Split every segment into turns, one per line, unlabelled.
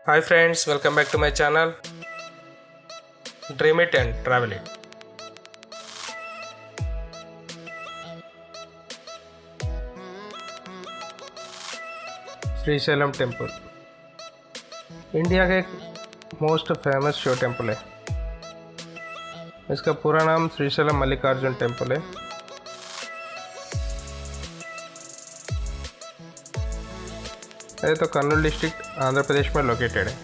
Hi friends, welcome back to my channel Dream It and Travel It. Srisailam temple India का एक most famous Shiv temple है। इसका पूरा नाम श्रीशैलम मल्लिकार्जुन टेम्पल है। ये तो कर्नूल डिस्ट्रिक्ट आंध्र प्रदेश में लोकेटेड है।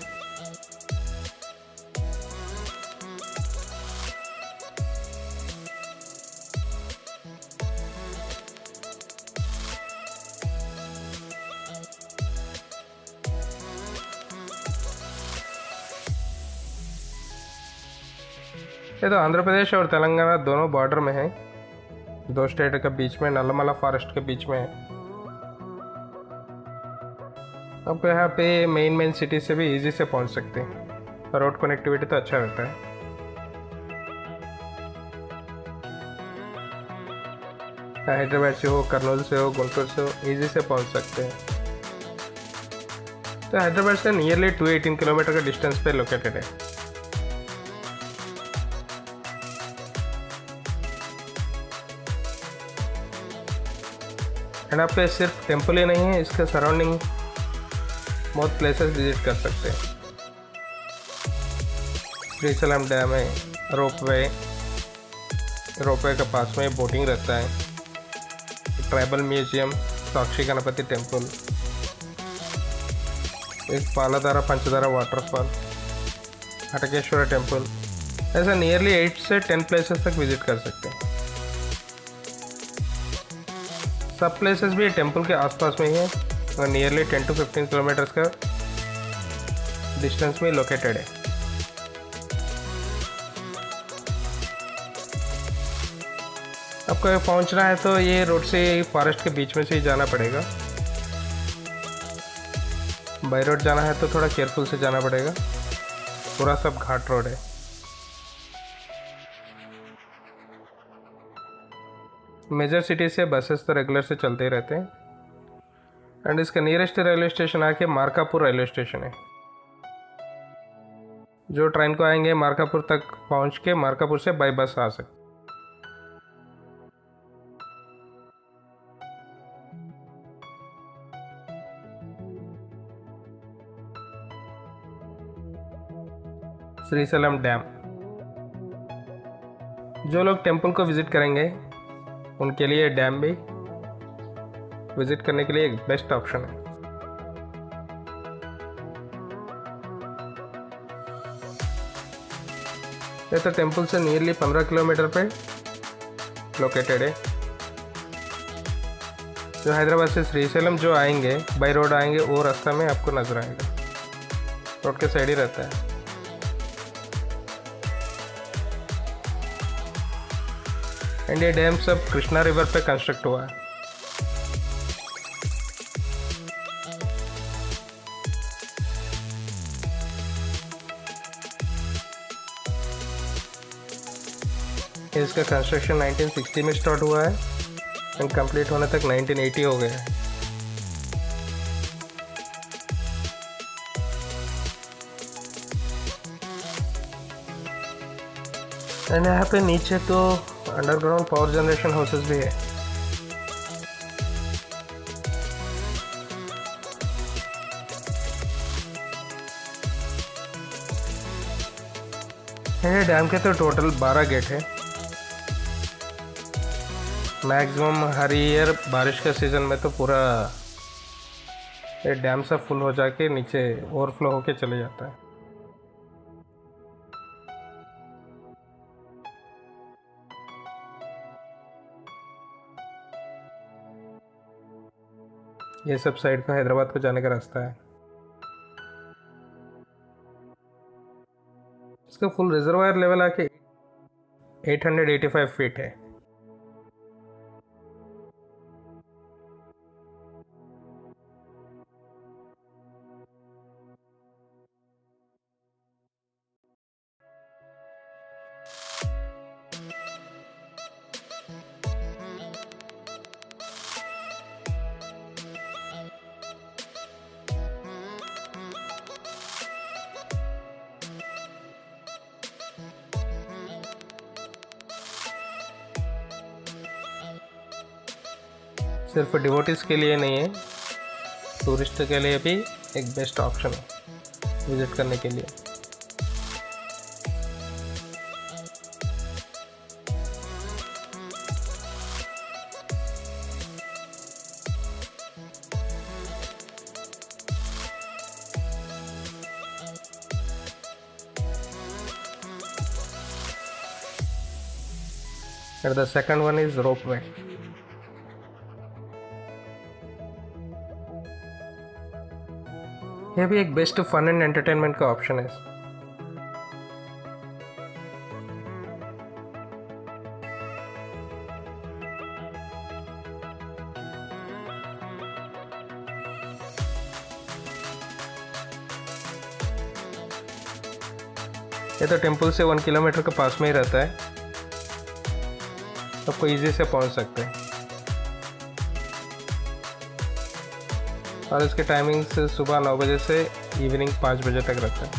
ये तो आंध्र प्रदेश और तेलंगाना दोनों बॉर्डर में है। दो स्टेट के बीच में नल्लमला फॉरेस्ट के बीच में है। आपको यहाँ पे मेन सिटी से भी इजी से पहुँच सकते हैं। रोड कनेक्टिविटी तो अच्छा रहता है। हैदराबाद से हो, कर्नूल से हो, गुंटूर से हो, इजी से पहुँच सकते हैं। तो हैदराबाद से नियरली 218 किलोमीटर का डिस्टेंस पे लोकेटेड है। एंड आप पे सिर्फ टेम्पल ही नहीं है, इसके सराउंडिंग बहुत प्लेसेस विजिट कर सकते हैं। श्रीशैलम डैम है, रोपवे के पास में बोटिंग रहता है, ट्राइबल म्यूजियम, साक्षी गणपति टेम्पल, एक पालाधारा पंचधारा वाटरफॉल, हटकेश्वर टेम्पल, ऐसा नियरली 8 से 10 प्लेसेस तक विजिट कर सकते हैं। सब प्लेसेस भी टेम्पल के आसपास में ही है और नियरली 10 to 15 किलोमीटर्स का डिस्टेंस में लोकेटेड है। आपको पहुंचना है तो ये रोड से फॉरेस्ट के बीच में से ही जाना पड़ेगा। बाई रोड जाना है तो थोड़ा केयरफुल से जाना पड़ेगा। पूरा सब घाट रोड है। मेजर सिटी से बसेस तो रेगुलर से चलते ही रहते हैं। एंड इसका नियरेस्ट रेलवे स्टेशन आके मार्कापुर रेलवे स्टेशन है। जो ट्रेन को आएंगे मार्कापुर तक पहुंच के मार्कापुर से बाई बस आ सकते। श्रीशैलम डैम, जो लोग टेम्पल को विजिट करेंगे उनके लिए डैम भी विजिट करने के लिए एक बेस्ट ऑप्शन है। ये तो टेम्पल से नियरली 15 किलोमीटर पे लोकेटेड है। जो हैदराबाद से श्रीशैलम जो आएंगे बाई रोड आएंगे वो रास्ता में आपको नजर आएगा। रोड के साइड ही रहता है। एंड ये डैम सब कृष्णा रिवर पे कंस्ट्रक्ट हुआ है। इसका कंस्ट्रक्शन 1960 में स्टार्ट हुआ है एंड कंप्लीट होने तक 1980 हो गया है। एंड यहाँ पे नीचे तो अंडरग्राउंड पावर जनरेशन हाउसेस भी है। ये डैम के तो टोटल 12 गेट है। मैक्सिमम हर ईयर बारिश के सीज़न में तो पूरा ये डैम से फुल हो जाके नीचे ओवरफ्लो होके चले जाता है। ये सब साइड का हैदराबाद को जाने का रास्ता है। इसका फुल रिजर्वायर लेवल आके 885 फीट है। सिर्फ डिवोटीज के लिए नहीं है, टूरिस्ट के लिए भी एक बेस्ट ऑप्शन है विज़िट करने के लिए। And the second one is ropeway. यह भी एक बेस्ट फन एंड एंटरटेनमेंट का ऑप्शन है। ये तो टेम्पल से 1 किलोमीटर के पास में ही रहता है, आपको इजी से पहुंच सकते हैं। और इसके टाइमिंग्स सुबह 9 बजे से इवनिंग 5 बजे तक रहता है।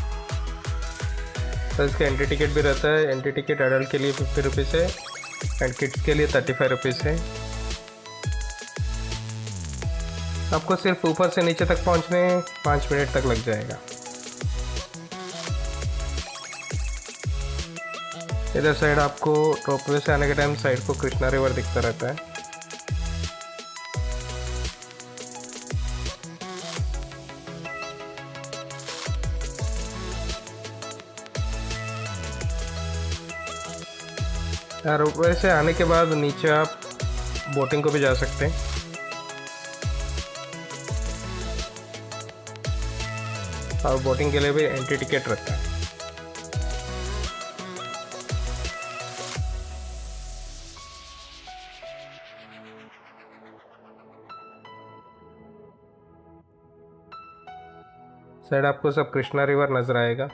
तो इसके एंट्री टिकट भी रहता है। एंट्री टिकट एडल्ट के लिए 50 रुपीज़ है एंड किड्स के लिए 35 रुपीज़ है। आपको सिर्फ ऊपर से नीचे तक पहुंचने 5 मिनट तक लग जाएगा। इधर साइड आपको रोपवे से आने के टाइम साइड को कृष्णा रिवर दिखता रहता है। रोपवे से आने के बाद नीचे आप बोटिंग को भी जा सकते हैं। और बोटिंग के लिए भी एंट्री टिकट रहता है। साइड आपको सब कृष्णा रिवर नजर आएगा।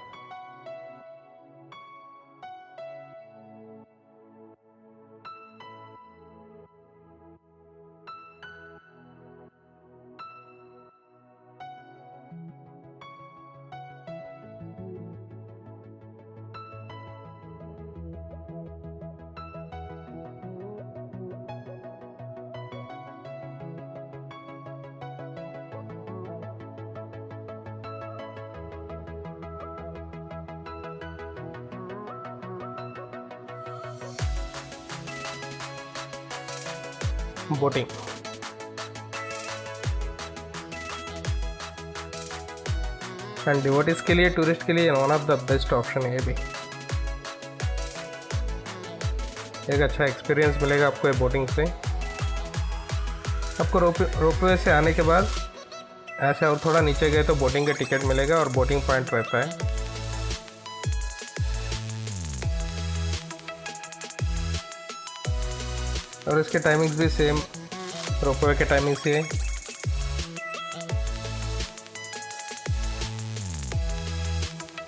बोटिंग एंड डिवोटीज के लिए, टूरिस्ट के लिए one of the best option है। ये भी एक अच्छा एक्सपीरियंस मिलेगा आपको ये बोटिंग से। आपको रोपवे से आने के बाद ऐसे और थोड़ा नीचे गए तो बोटिंग का टिकट मिलेगा और बोटिंग पॉइंट रहता है। और इसके टाइमिंग्स भी सेम रोपवे के टाइमिंग्स ही है।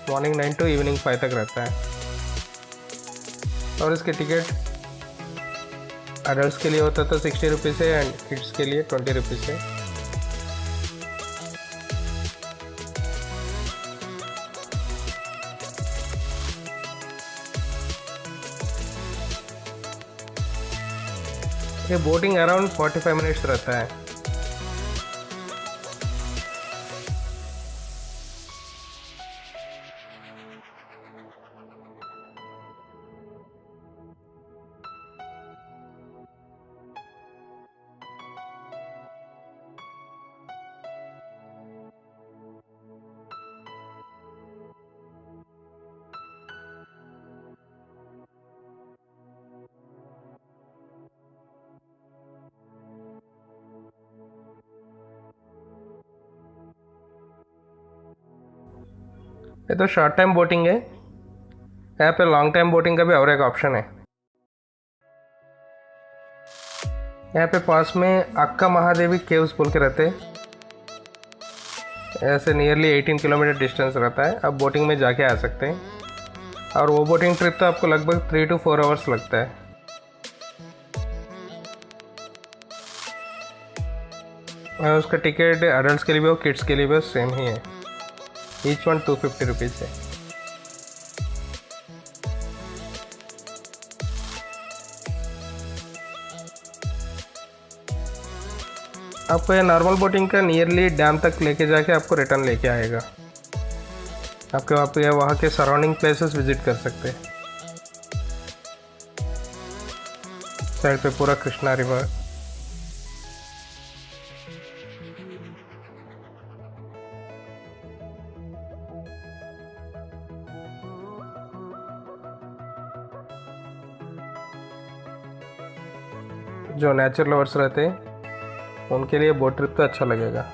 मॉर्निंग 9 to इवनिंग 5 तक रहता है। और इसके टिकट अडल्ट के लिए होता है तो 60 रुपीज़ है एंड किड्स के लिए 20 रुपीज़ है। ये बोटिंग अराउंड 45 मिनट्स रहता है। ये तो शॉर्ट टाइम बोटिंग है। यहाँ पे लॉन्ग टाइम बोटिंग का भी और एक ऑप्शन है। यहाँ पे पास में अक्का महादेवी केव्स बोल के रहते हैं। ऐसे नियरली 18 किलोमीटर डिस्टेंस रहता है। आप बोटिंग में जाके आ सकते हैं और वो बोटिंग ट्रिप तो आपको लगभग 3 to 4 आवर्स लगता है। और उसका टिकट अडल्ट के लिए भी और किड्स के लिए भी सेम ही है। ईच वन 250 रुपीज़ है। आपको ये नॉर्मल बोटिंग का नियरली डैम तक लेके जाके आपको रिटर्न लेके आएगा। आपके वहाँ के सराउंडिंग प्लेसेस विजिट कर सकते हैं। साइड पे पूरा कृष्णा रिवर। जो नेचर लवर्स रहते हैं उनके लिए बोट ट्रिप तो अच्छा लगेगा।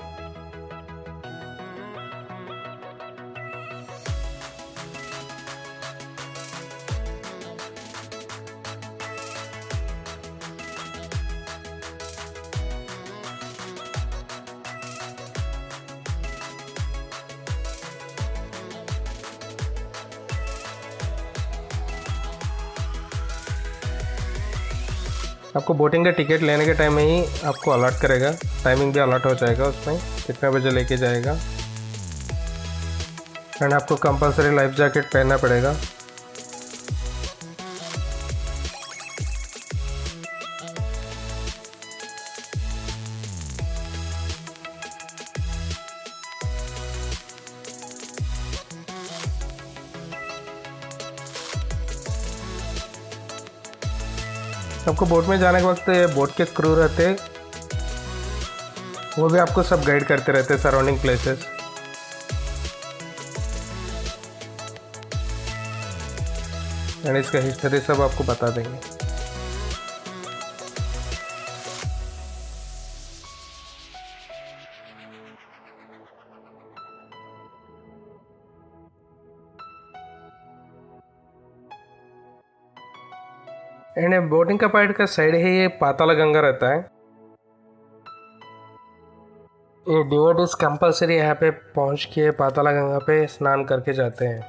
आपको बोटिंग का टिकट लेने के टाइम में ही आपको अलर्ट करेगा, टाइमिंग भी अलर्ट हो जाएगा उसमें कितने बजे लेके जाएगा। एंड आपको कंपलसरी लाइफ जैकेट पहनना पड़ेगा। आपको बोट में जाने के वक्त बोट के क्रू रहते, वो भी आपको सब गाइड करते रहते सराउंडिंग प्लेसेस। एंड इसका हिस्ट्री सब आपको बता देंगे। एंड बोटिंग का पॉइंट का साइड है ये पाताल गंगा रहता है। ये डिवोटीज कंपलसरी यहाँ पे पहुँच के पाताल गंगा पे स्नान करके जाते हैं।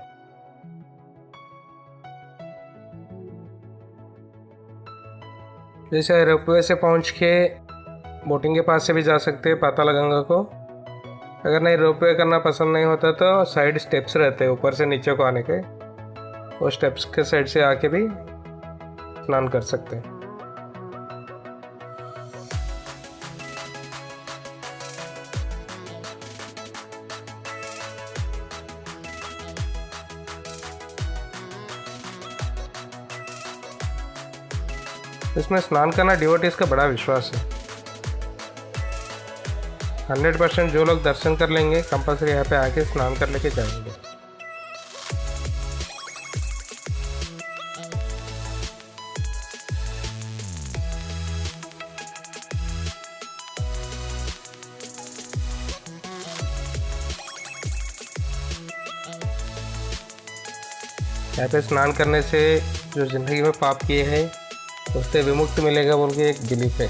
जैसे रोपवे से पहुँच के बोटिंग के पास से भी जा सकते हैं पाताल गंगा को। अगर नहीं रोपवे करना पसंद नहीं होता तो साइड स्टेप्स रहते हैं ऊपर से नीचे को आने के, वो स्टेप्स के साइड से आके भी स्नान कर सकते हैं। इसमें स्नान करना डिवोटीज का बड़ा विश्वास है। 100% जो लोग दर्शन कर लेंगे कंपलसरी यहाँ पे आके स्नान कर लेके जाएंगे। यहाँ पे स्नान करने से जो ज़िंदगी में पाप किए हैं उससे विमुक्ति मिलेगा बोल के एक बिलीफ है।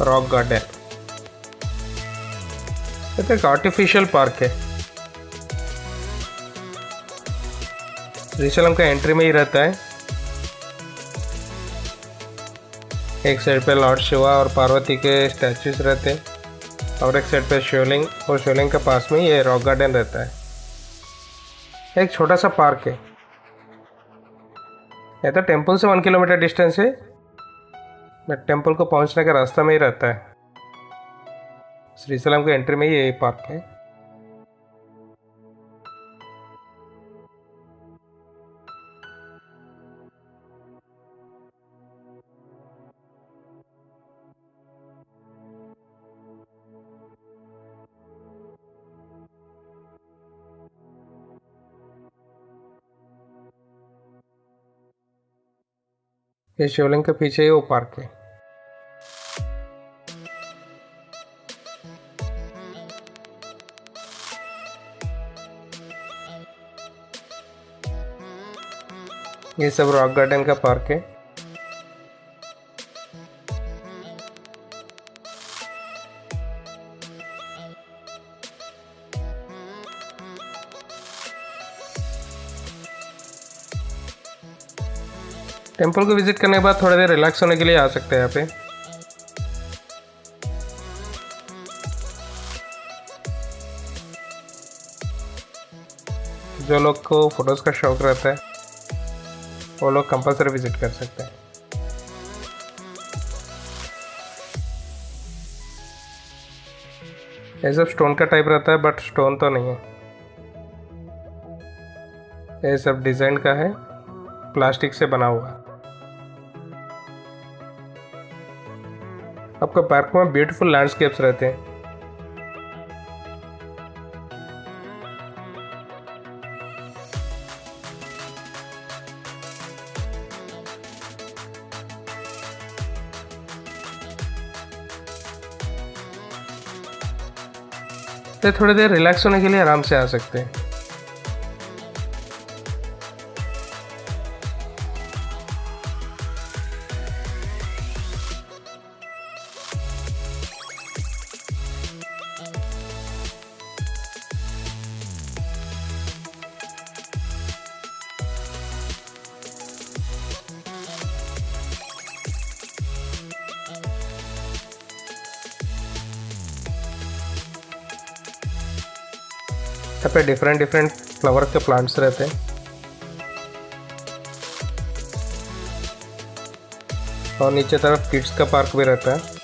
Rock garden. ये तो एक आर्टिफिशियल पार्क है। श्रीशैलम का एंट्री में ही रहता है। एक साइड पे लॉर्ड शिवा और पार्वती के स्टैचूज रहते हैं और एक साइड पे शिवलिंग, और शिवलिंग के पास में ये रॉक गार्डन रहता है। एक छोटा सा पार्क है। ये तो टेम्पल से 1 किलोमीटर डिस्टेंस है, बट टेम्पल को पहुंचने का रास्ता में ही रहता है। श्रीशैलम के एंट्री में ही ये पार्क है। ये शिवलिंग के पीछे ही वो पार्क है। ये सब रॉक गार्डन का पार्क है। टेम्पल को विजिट करने के बाद थोड़ी देर रिलैक्स होने के लिए आ सकते हैं यहाँ पे। जो लोग को फोटोज़ का शौक रहता है वो लोग कंपल्सरी विजिट कर सकते हैं। ये सब स्टोन का टाइप रहता है, बट स्टोन तो नहीं है। ये सब डिज़ाइन का है, प्लास्टिक से बना हुआ। आपका पार्क में ब्यूटीफुल लैंडस्केप्स रहते हैं। तो थोड़ी देर रिलैक्स होने के लिए आराम से आ सकते हैं। यहाँ पे डिफरेंट फ्लावर के प्लांट्स रहते हैं और नीचे तरफ किड्स का पार्क भी रहता है।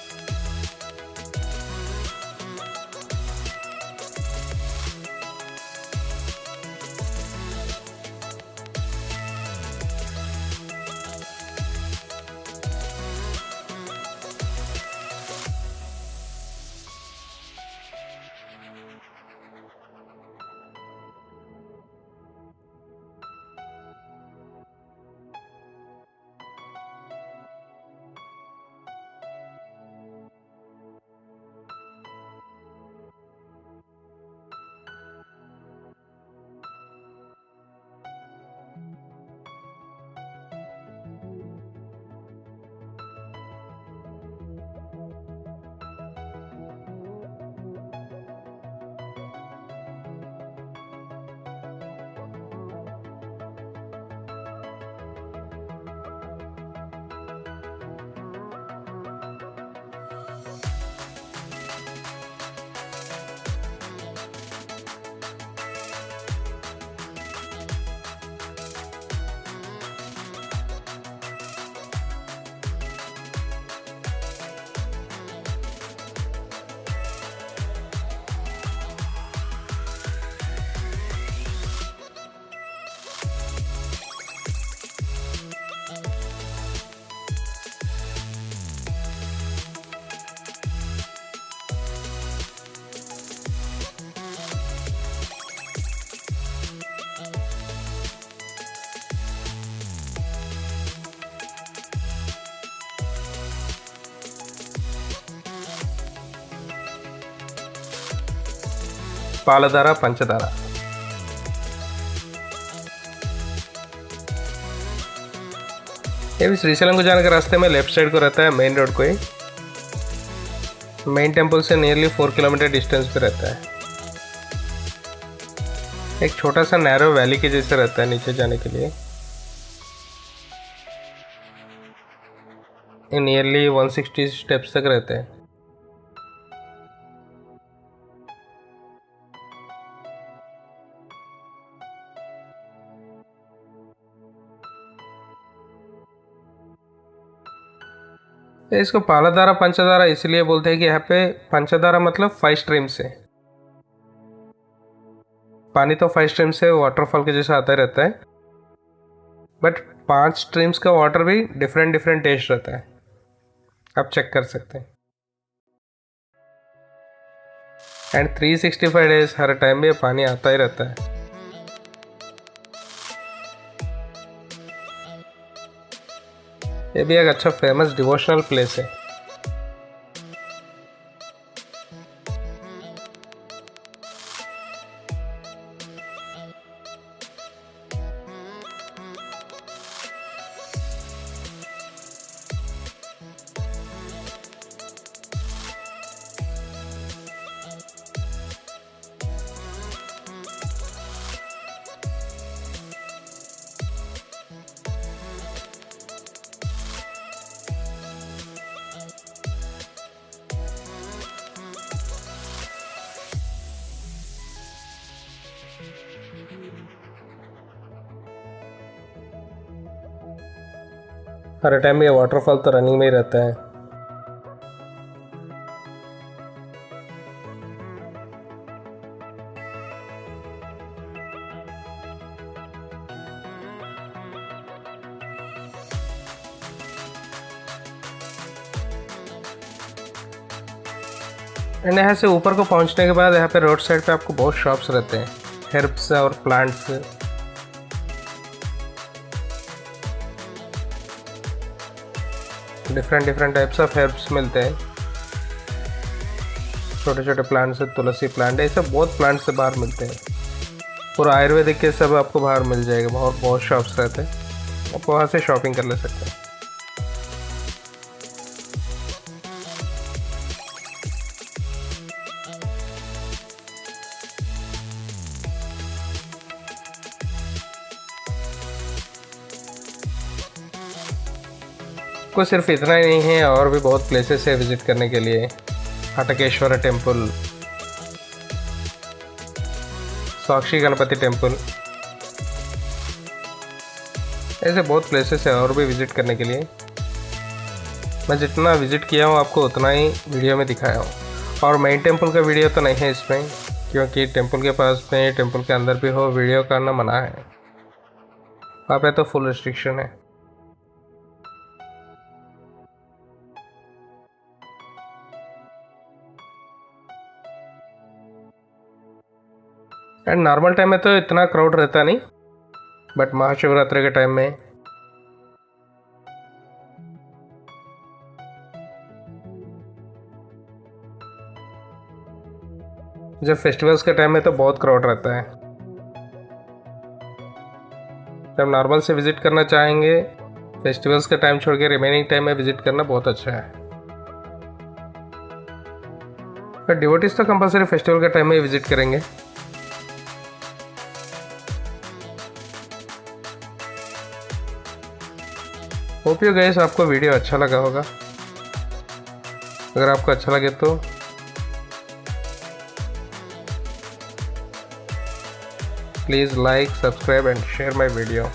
पालधारा पंचधारा। ये भी श्रीशैलम को जाने के रास्ते में लेफ्ट साइड को रहता है, मेन रोड को ही। मेन टेम्पल से नियरली 4 किलोमीटर डिस्टेंस पे रहता है। एक छोटा सा नैरो वैली के जैसे रहता है नीचे जाने के लिए। नियरली 160 स्टेप्स तक रहते हैं। इसको पालाधारा पंचधारा इसलिए बोलते हैं कि यहाँ पे पंचधारा मतलब 5 स्ट्रीम से पानी, तो 5 स्ट्रीम से वाटरफॉल के जैसा आता रहता है, बट 5 स्ट्रीम्स का वाटर भी डिफरेंट टेस्ट रहता है, आप चेक कर सकते हैं। एंड 365 डेज हर टाइम में पानी आता ही रहता है। ये भी एक अच्छा फेमस डिवोशनल प्लेस है। हर टाइम ये वाटरफॉल तो रनिंग में ही रहता है। एंड यहाँ से ऊपर को पहुँचने के बाद यहाँ पे रोड साइड पे आपको बहुत शॉप्स रहते हैं, हर्ब्स और plants. Different types of herbs मिलते हैं, छोटे छोटे प्लांट्स है, तुलसी प्लांट है, ये सब बहुत प्लांट्स से बाहर मिलते हैं। पूरा आयुर्वेदिक के सब आपको बाहर मिल जाएगा। बहुत शॉप्स रहते हैं, आप वहाँ से शॉपिंग कर ले सकते हैं। को सिर्फ इतना ही नहीं है, और भी बहुत प्लेसेस है विजिट करने के लिए। हटकेश्वर टेम्पल, साक्षी गणपति टेम्पल, ऐसे बहुत प्लेसेस है और भी विजिट करने के लिए। मैं जितना विजिट किया हूँ आपको उतना ही वीडियो में दिखाया हूँ। और मेन टेम्पल का वीडियो तो नहीं है इसमें, क्योंकि टेम्पल के पास में, टेम्पल के अंदर भी हो, वीडियो करना मना है। वहाँ पे तो फुल रिस्ट्रिक्शन है। एंड नॉर्मल टाइम में तो इतना क्राउड रहता नहीं, बट महाशिवरात्रि के टाइम में जब फेस्टिवल्स के टाइम में तो बहुत क्राउड रहता है। जब नॉर्मल से विजिट करना चाहेंगे, फेस्टिवल्स का टाइम छोड़ के रिमेनिंग टाइम में विजिट करना बहुत अच्छा है। पर डिवोटीज तो कंपलसरी फेस्टिवल का टाइम में विजिट करेंगे। होप यू गाइस आपको वीडियो अच्छा लगा होगा। अगर आपको अच्छा लगे तो please like, subscribe and share my video.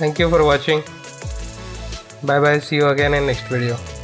Thank you for watching. Bye bye. See you again in next video.